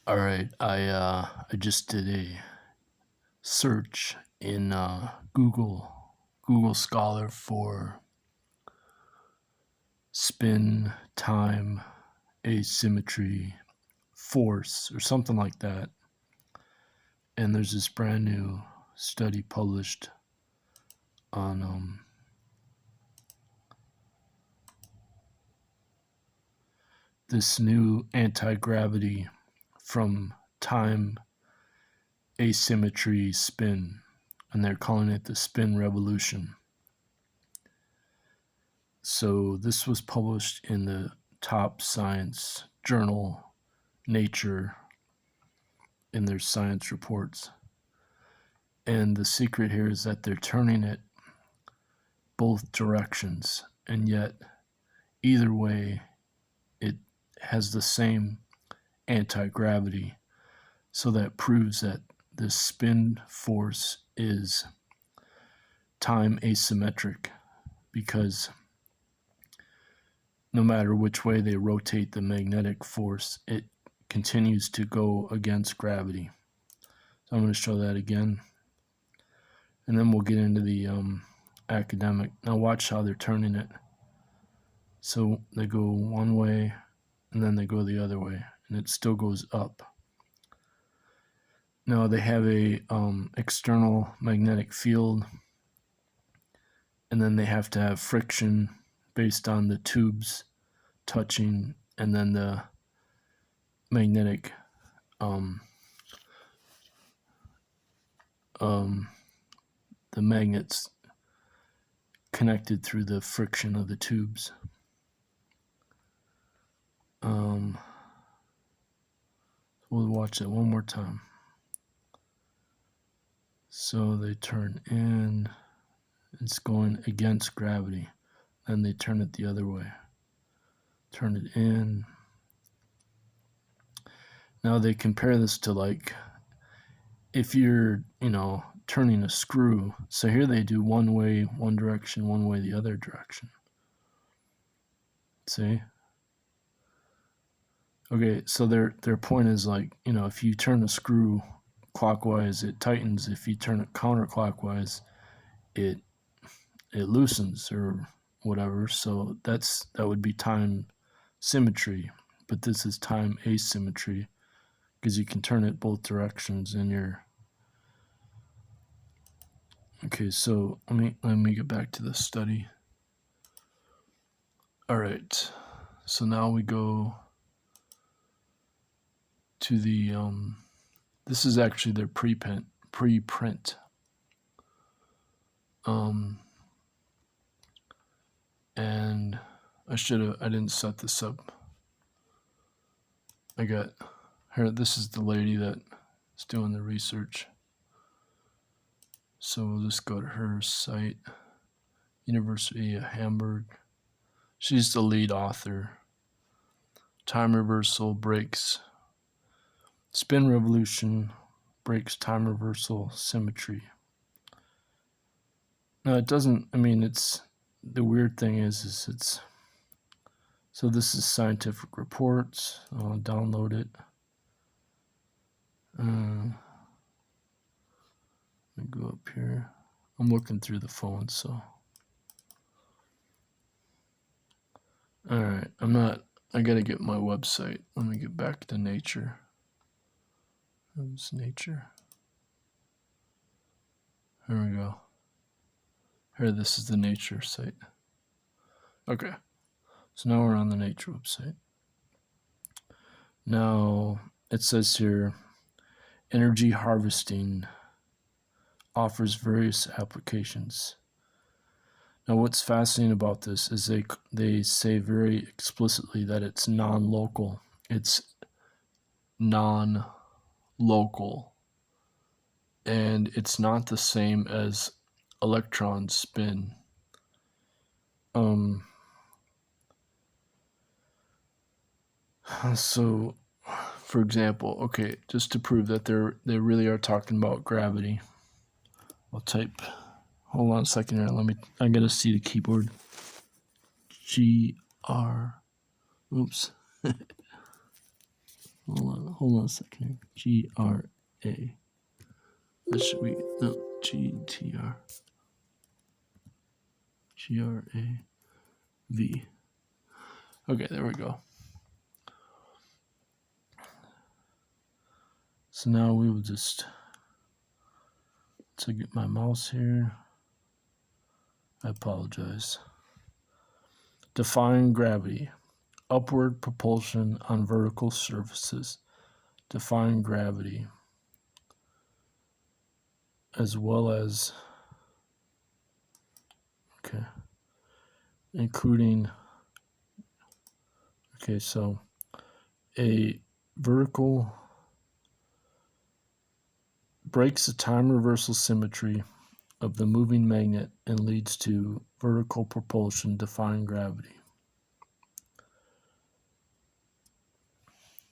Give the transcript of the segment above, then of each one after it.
All right, I just did a search in Google Scholar for spin, time, asymmetry, force, or something like that. And there's this brand new study published on this new anti-gravity from time, asymmetry, spin, and they're calling it the spin revolution. So this was published in the top science journal, Nature, in their science reports. And the secret here is that they're turning it both directions, and yet either way it has the same anti-gravity. So that proves that this spin force is time asymmetric, because no matter which way they rotate the magnetic force, it continues to go against gravity. So I'm going to show that again, and then we'll get into the academic. Now watch how they're turning it. So they go one way, and then they go the other way, and it still goes up. Now they have a external magnetic field, and then they have to have friction based on the tubes touching, and then the magnetic the magnets connected through the friction of the tubes. We'll watch that one more time. So they turn in, it's going against gravity. Then they turn it the other way. Turn it in. Now they compare this to, like, if you're, turning a screw. So here they do one way, one direction, one way, the other direction. See? Okay, so their point is, like, if you turn a screw clockwise, it tightens. If you turn it counterclockwise, it loosens or whatever. So that would be time symmetry, but this is time asymmetry, because you can turn it both directions in your. Okay, so let me get back to the study. All right, so now we go to the this is actually their preprint. And I didn't set this up. I got her. This is the lady that's doing the research. So we'll just go to her site, University of Hamburg. She's the lead author. Time reversal breaks spin revolution, breaks time reversal symmetry. Now it doesn't, it's, the weird thing is it's, so this is scientific reports. I'll download it. Let me go up here. I'm looking through the phone, so. All right, I gotta get my website. Let me get back to Nature. Where's Nature? Here we go. Here, this is the Nature site. Okay, so now we're on the Nature website. Now, it says here, energy harvesting offers various applications. Now, what's fascinating about this is they say very explicitly that it's non-local. It's non-local. And it's not the same as electron spin. So, for example, okay, just to prove that they really are talking about gravity, I'll type. Hold on a second here. I gotta see the keyboard. Oops. Hold on. hold on a second. G-R-A. This should be, no, G-T-R. G-R-A-V. Okay, there we go. So now we will just, to get my mouse here. I apologize. Defying gravity. Upward propulsion on vertical surfaces. Defying gravity. As well as, okay, including, okay, so a vertical breaks the time reversal symmetry of the moving magnet and leads to vertical propulsion defying gravity.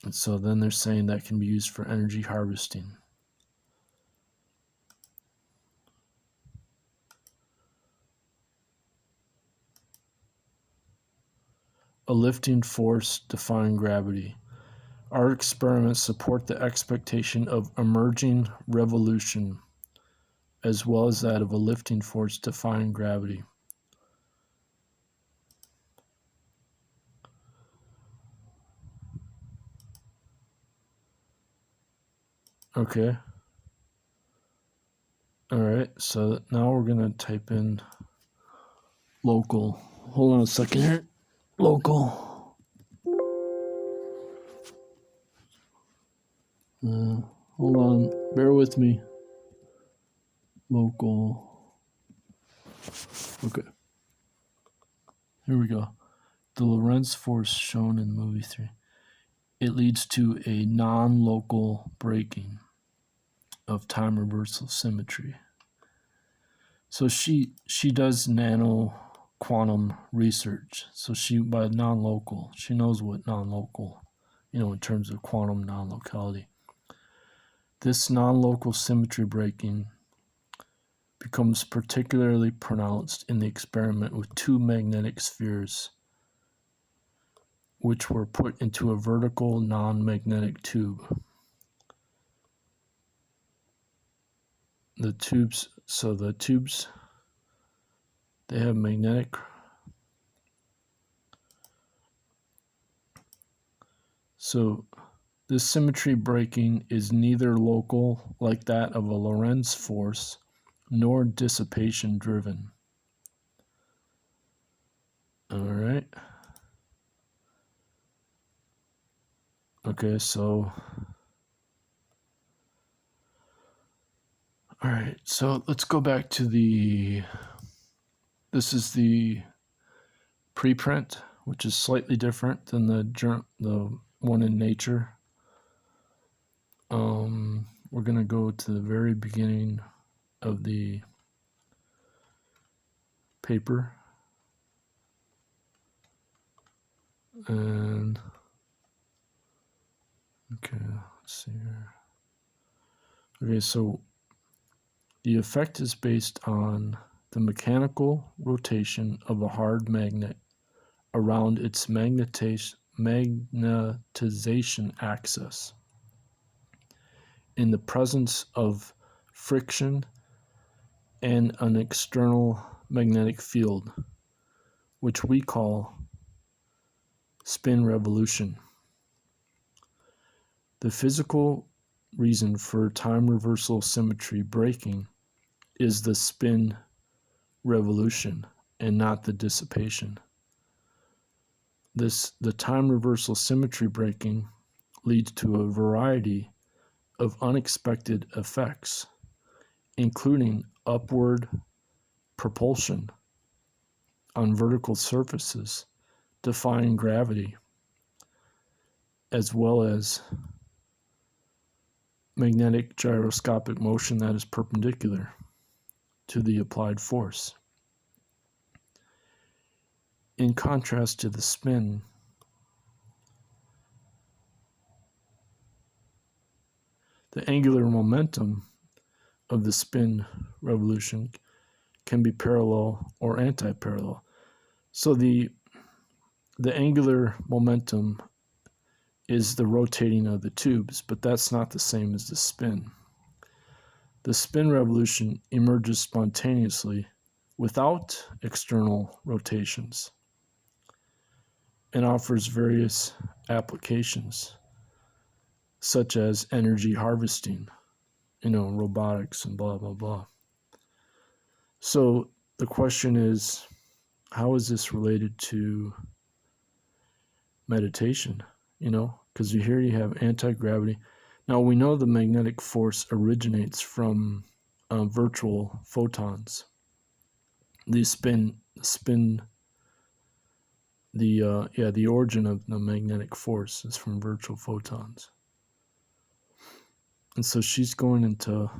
And so then they're saying that can be used for energy harvesting. A lifting force defying gravity. Our experiments support the expectation of emerging revolution as well as that of a lifting force defying gravity. Okay. All right, so now we're going to type in local. Hold on a second here. Local. Hold on. Bear with me. Local. Okay. Here we go. The Lorentz force shown in movie 3. It leads to a non-local breaking of time reversal symmetry. So she does nano quantum research. So she, by non-local, she knows what non-local, in terms of quantum non-locality. This non-local symmetry breaking becomes particularly pronounced in the experiment with two magnetic spheres, which were put into a vertical non-magnetic tube. The tubes, they have magnetic. So this symmetry breaking is neither local, like that of a Lorentz force, nor dissipation driven. All right. Okay, so all right, so let's go back to this is the preprint, which is slightly different than the one in Nature. We're going to go to the very beginning of the paper. And, okay, let's see here. Okay, so the effect is based on the mechanical rotation of a hard magnet around its magnetization axis in the presence of friction and an external magnetic field, which we call spin revolution. The physical reason for time reversal symmetry breaking is the spin revolution and not the dissipation. The time reversal symmetry breaking leads to a variety of unexpected effects, including upward propulsion on vertical surfaces, defying gravity, as well as magnetic gyroscopic motion that is perpendicular to the applied force. In contrast to the spin, the angular momentum of the spin revolution can be parallel or anti-parallel. So the angular momentum is the rotating of the tubes, but that's not the same as the spin. The spin revolution emerges spontaneously without external rotations and offers various applications, such as energy harvesting, robotics and blah, blah, blah. So the question is, how is this related to meditation? Because here you have anti-gravity. Now we know the magnetic force originates from virtual photons. The origin of the magnetic force is from virtual photons. And so she's going into,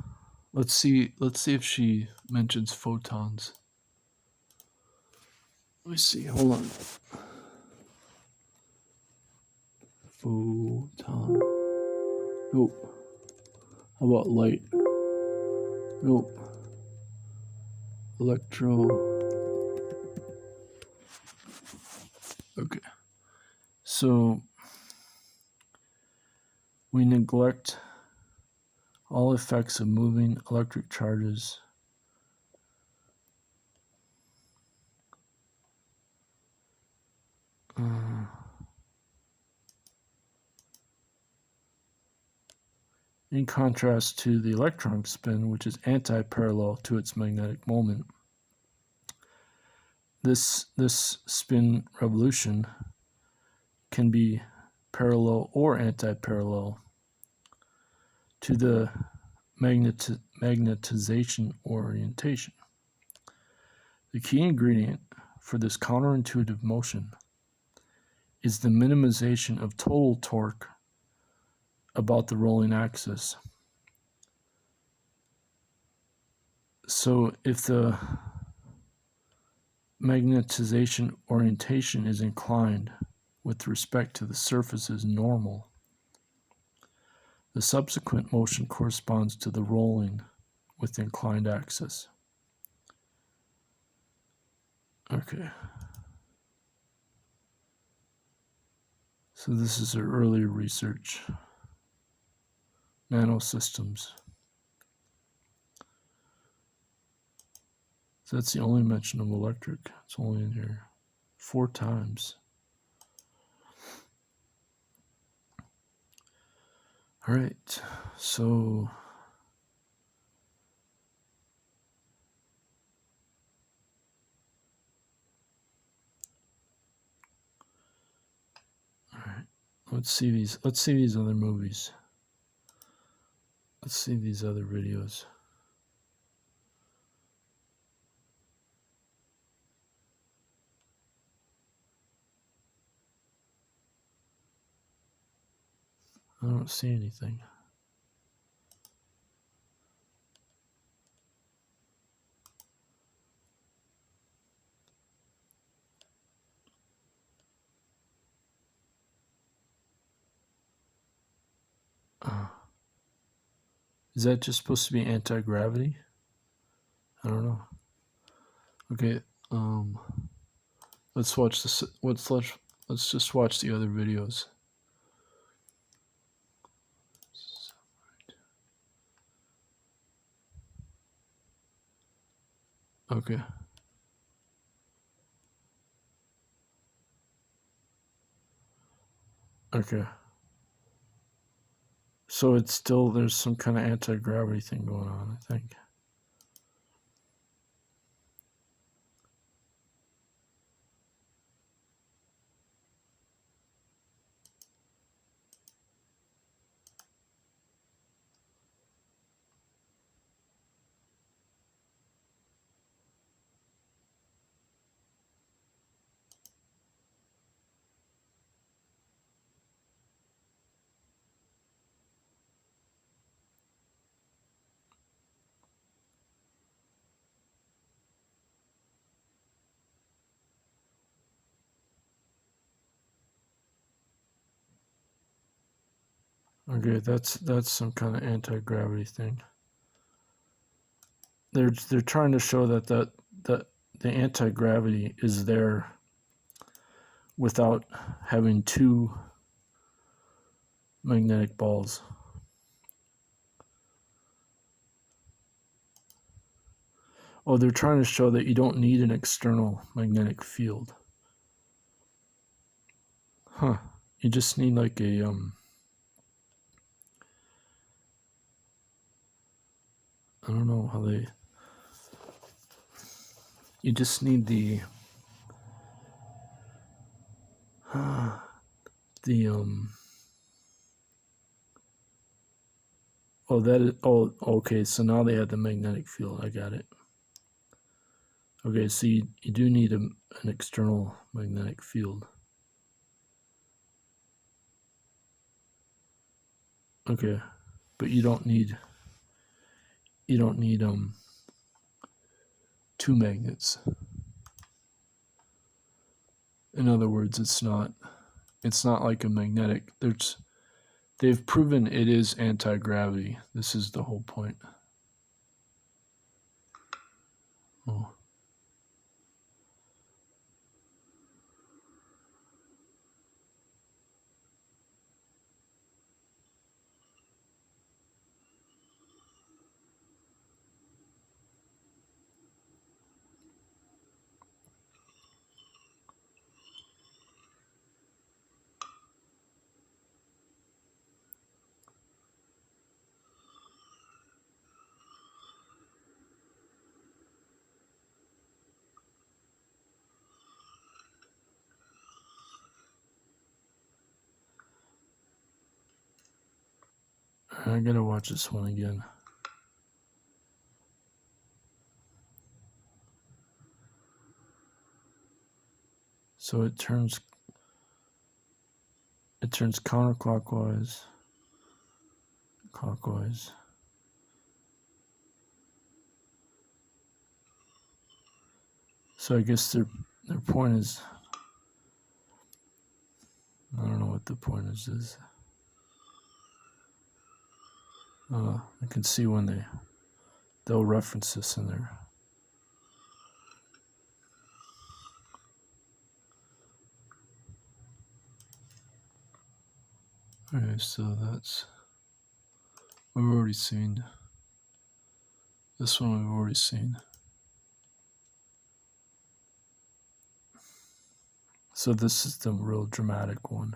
let's see if she mentions photons. Let me see, hold on. Photon. Nope. How about light? Nope. Electro. Okay. So we neglect all effects of moving electric charges in contrast to the electron spin, which is anti-parallel to its magnetic moment. This spin revolution can be parallel or anti-parallel to the magnetization orientation. The key ingredient for this counterintuitive motion is the minimization of total torque about the rolling axis. So if the magnetization orientation is inclined with respect to the surface's normal, the subsequent motion corresponds to the rolling with the inclined axis. Okay. So this is her earlier research. Nanosystems. So that's the only mention of electric. It's only in here 4 times. All right, so let's see these other movies. Let's see these other videos. I don't see anything. Is that just supposed to be anti-gravity? I don't know. Okay, let's watch this. Let's just watch the other videos. Okay. Okay. So it's still, there's some kind of anti-gravity thing going on, I think. Okay, that's some kind of anti-gravity thing. They're trying to show that the anti-gravity is there without having two magnetic balls. Oh, they're trying to show that you don't need an external magnetic field. Huh. You just need like a, I don't know how they, you just need the, oh, that is, oh, okay, so now they have the magnetic field. I got it. Okay, so you do need an external magnetic field. Okay, but you don't need two magnets. In other words, it's not like a magnetic. They've proven it is anti-gravity. This is the whole point. Oh. I gotta watch this one again. So it turns counterclockwise, clockwise. So I guess their point is, I don't know what the point is. I can see when they'll reference this in there. Okay, so we've already seen. This one we've already seen. So this is the real dramatic one.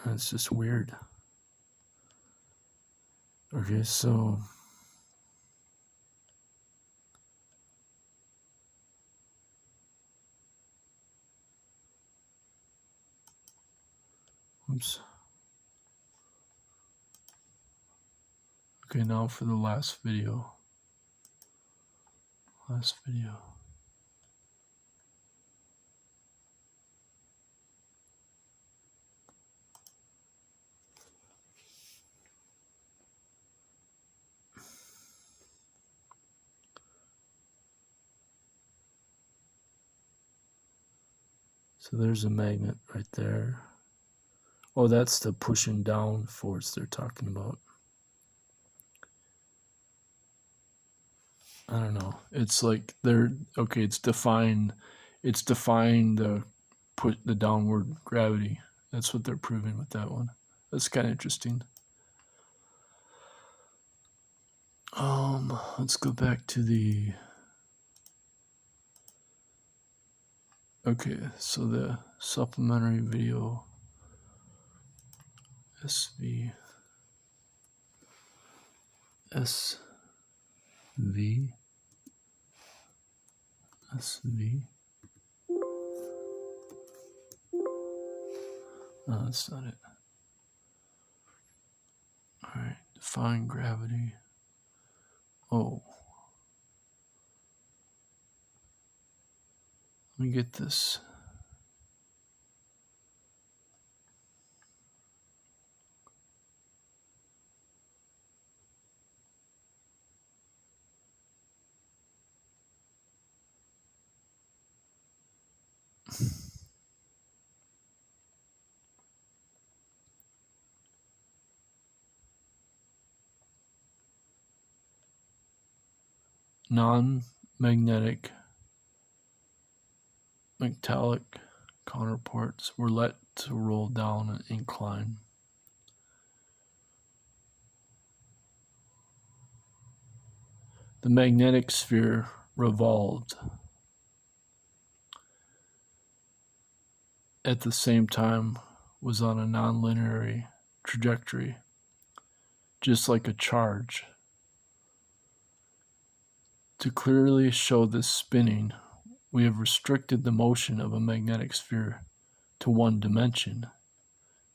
It's just weird. Okay, so oops. Okay, now for the last video. So there's a magnet right there. Oh, that's the pushing down force they're talking about. I don't know. It's like it's defying the downward gravity. That's what they're proving with that one. That's kind of interesting. Let's go back to the. Okay, so the supplementary video. SV. No, that's not it. All right, defying gravity. Oh. Let me get this. non-magnetic metallic counterparts were let to roll down an incline. The magnetic sphere revolved at the same time, was on a nonlinear trajectory, just like a charge. To clearly show this spinning, we have restricted the motion of a magnetic sphere to one dimension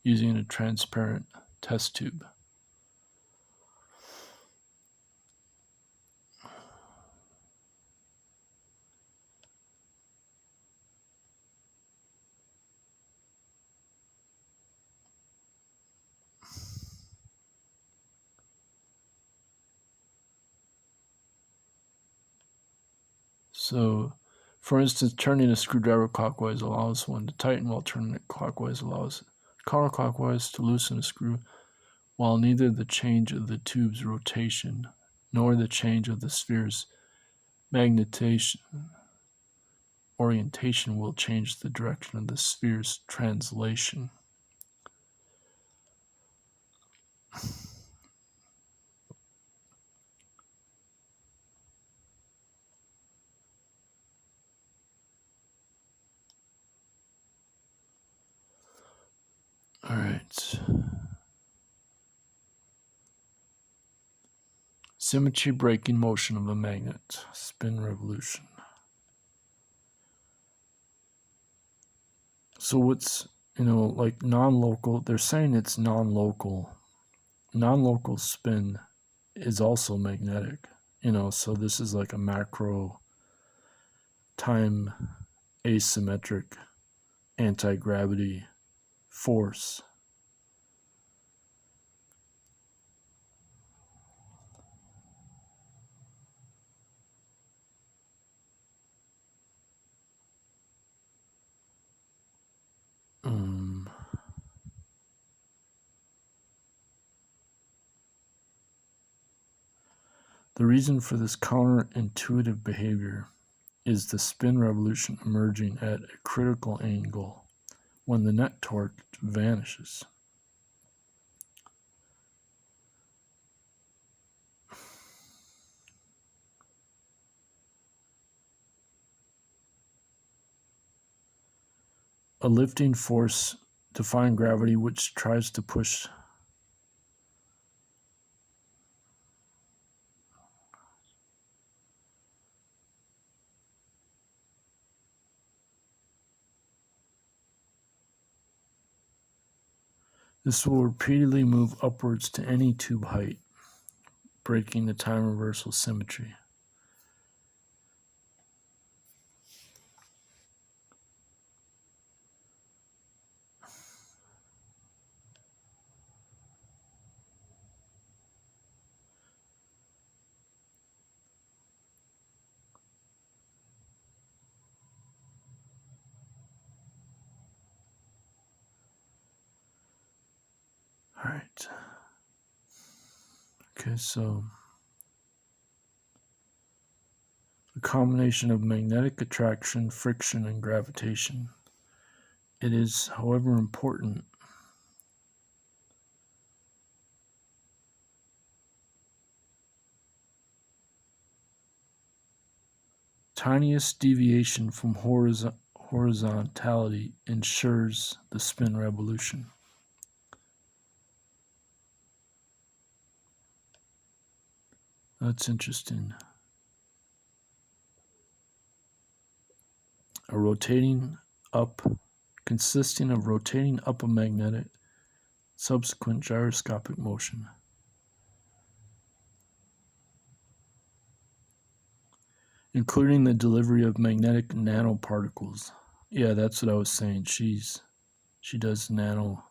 using a transparent test tube. So, for instance, turning a screwdriver clockwise allows one to tighten, while turning it clockwise allows counterclockwise to loosen a screw, while neither the change of the tube's rotation nor the change of the sphere's magnetation orientation will change the direction of the sphere's translation. All right. Symmetry breaking motion of a magnet, spin revolution. So what's, like non-local, they're saying it's non-local. Non-local spin is also magnetic, so this is like a macro time asymmetric anti-gravity force. The reason for this counterintuitive behavior is the spin revolution emerging at a critical angle when the net torque vanishes. A lifting force, defying gravity, which tries to push this will repeatedly move upwards to any tube height, breaking the time reversal symmetry. All right. Okay, so the combination of magnetic attraction, friction, and gravitation. It is, however, important tiniest deviation from horizontality ensures the spin revolution. That's interesting. Consisting of rotating up a magnetic, subsequent gyroscopic motion. Including the delivery of magnetic nanoparticles. Yeah, that's what I was saying. She does nano.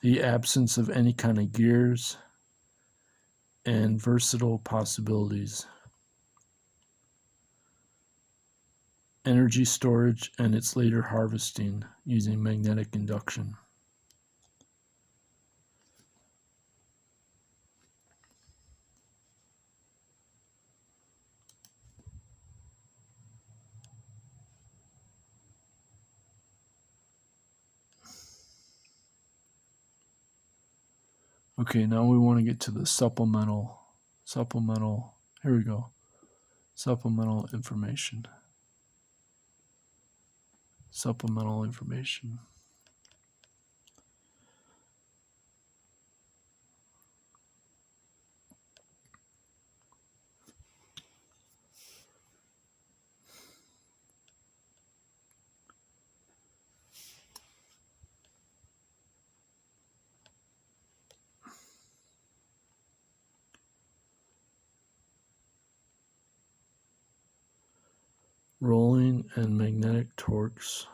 The absence of any kind of gears and versatile possibilities. energy storage, and its later harvesting using magnetic induction. Okay, now we want to get to the supplemental, here we go, supplemental information. Rolling and magnetic torques.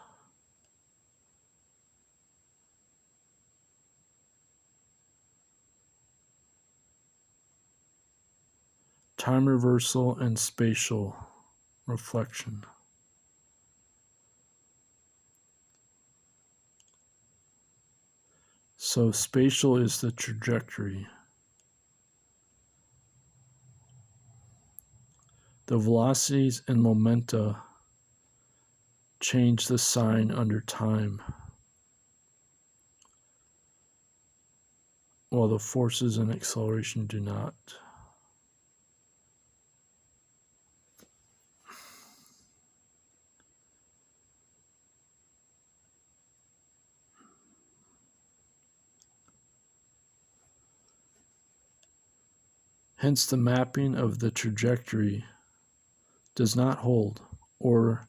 Time reversal and spatial reflection. So spatial is the trajectory. The velocities and momenta change the sign under time, while the forces and acceleration do not. Hence, the mapping of the trajectory does not hold, or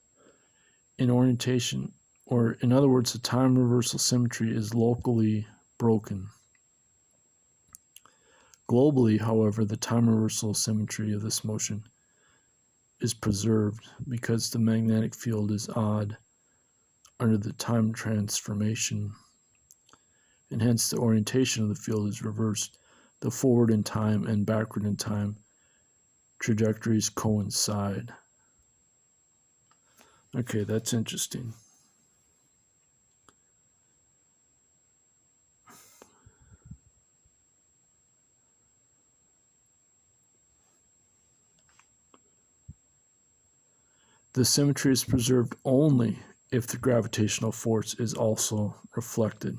in orientation, or in other words, the time reversal symmetry is locally broken. Globally, however, the time reversal symmetry of this motion is preserved because the magnetic field is odd under the time transformation, and hence the orientation of the field is reversed. The forward in time and backward in time trajectories coincide. Okay, that's interesting. The symmetry is preserved only if the gravitational force is also reflected.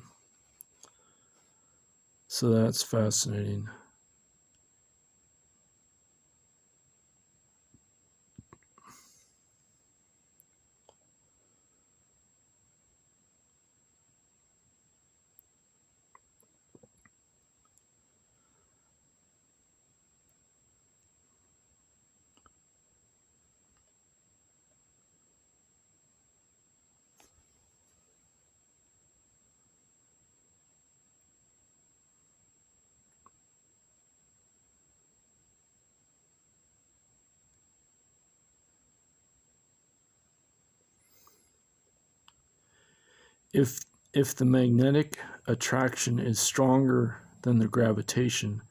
So that's fascinating. If the magnetic attraction is stronger than the gravitation,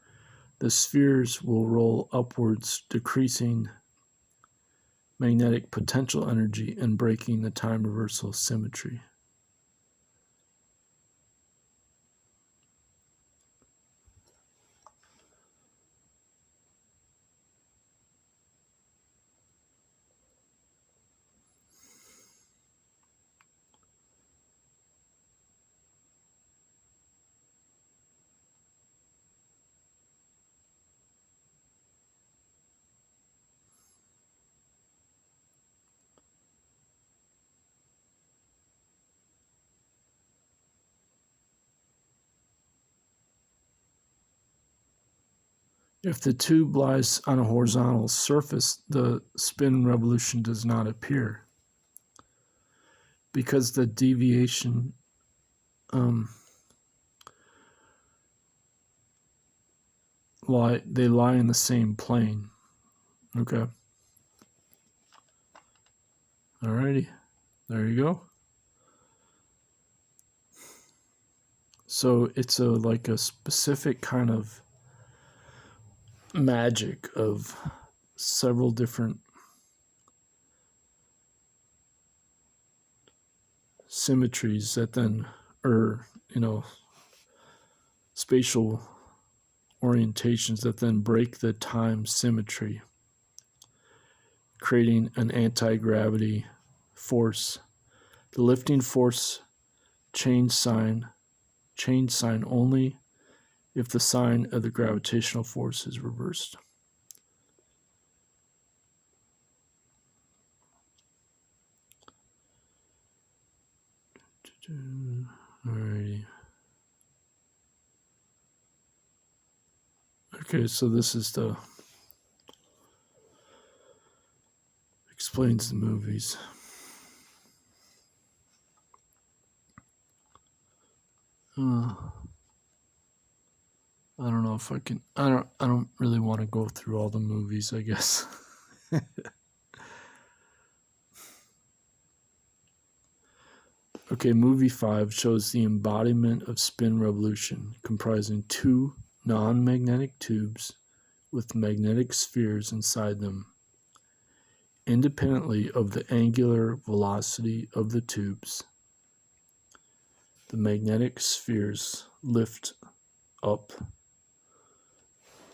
the spheres will roll upwards, decreasing magnetic potential energy and breaking the time reversal symmetry. If the tube lies on a horizontal surface, the spin revolution does not appear because the deviation they lie in the same plane. Okay. Alrighty. There you go. So it's like a specific kind of magic of several different symmetries that then, or, spatial orientations that then break the time symmetry, creating an anti-gravity force. The lifting force change sign only if the sign of the gravitational force is reversed. Alrighty. Okay, so this is the explains the movies. I don't know if I can. I don't really want to go through all the movies, I guess. Okay, movie 5 shows the embodiment of spin revolution, comprising two non-magnetic tubes with magnetic spheres inside them. Independently of the angular velocity of the tubes, the magnetic spheres lift up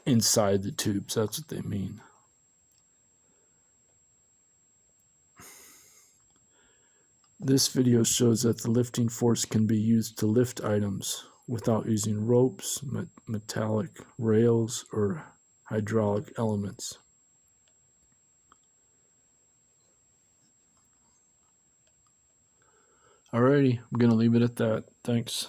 inside the tubes. That's what they mean. This video shows that the lifting force can be used to lift items without using ropes, metallic rails, or hydraulic elements. Alrighty, I'm going to leave it at that. Thanks.